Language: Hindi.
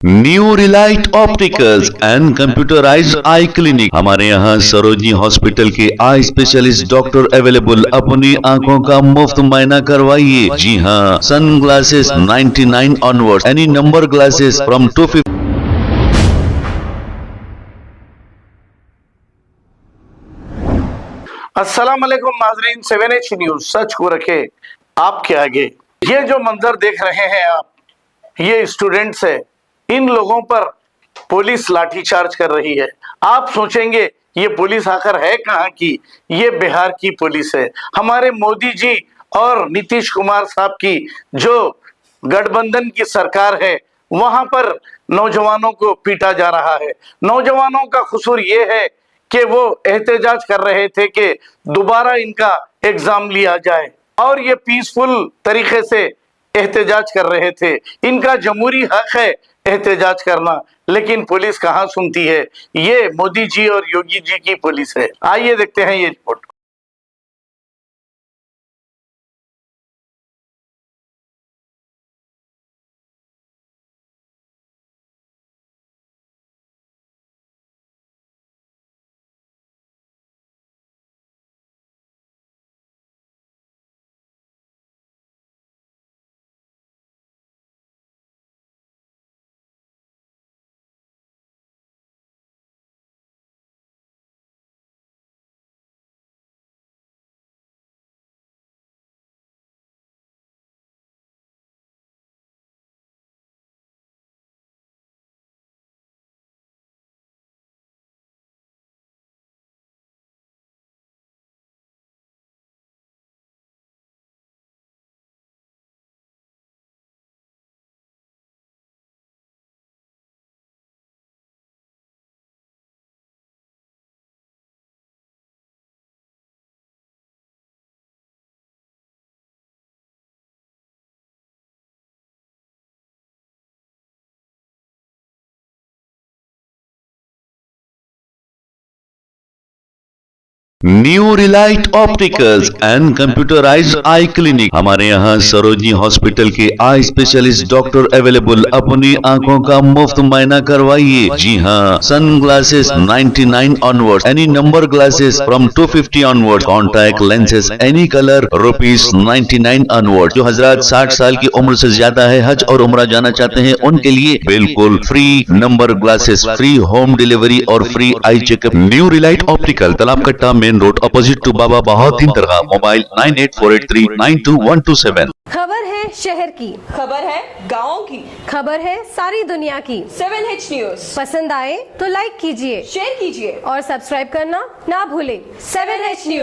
New Relight opticals and computerised I clinic. हमारे यहाँ सरोजनी हॉस्पिटल के आई स्पेशलिस्ट डॉक्टर अवेलेबल। अपनी आंखों का मुफ्त मायना करवाइए। जी हाँ, sunglasses 99 onward, any number glasses from 250। अस्सलाम वालेकुम नाजरीन, 7H न्यूज सच को रखे आपके आगे। ये जो मंजर देख रहे हैं आप, ये स्टूडेंट्स है। इन लोगों पर पुलिस लाठीचार्ज कर रही है। आप सोचेंगे ये पुलिस आखिर है कहाँ की? ये बिहार की पुलिस है। हमारे मोदी जी और नीतीश कुमार साहब की जो गठबंधन की सरकार है, वहां पर नौजवानों को पीटा जा रहा है। नौजवानों का कसूर ये है कि वो एहतजाज कर रहे थे कि दोबारा इनका एग्जाम लिया जाए, और ये पीसफुल तरीके से एहतजाज कर रहे थे। इनका जमहूरी हक है एहतजाज करना, लेकिन पुलिस कहाँ सुनती है। ये मोदी जी और योगी जी की पुलिस है। आइए देखते हैं ये report. New Relight opticals and computerised I clinic. हमारे यहाँ सरोजनी हॉस्पिटल के आई स्पेशलिस्ट डॉक्टर अवेलेबल। अपनी आंखों का मुफ्त मायना करवाइए। जी हाँ, sunglasses 99 onward, any number glasses from 250 onward, contact lenses any colour ₹99 onward. जो हजरात 60 साल की उम्र से ज्यादा है, हज और उम्रा जाना चाहते हैं, उनके लिए बिल्कुल free number glasses, free home delivery और free eye checkup. New Relight Optical, Talab Katta, main road, opposite to Baba Bahauddin दरगाह। मोबाइल 9848392127। खबर है शहर की, खबर है गाँव की, खबर है सारी दुनिया की। 7H न्यूज पसंद आए तो लाइक कीजिए, शेयर कीजिए और सब्सक्राइब करना ना भूलें। 7H news.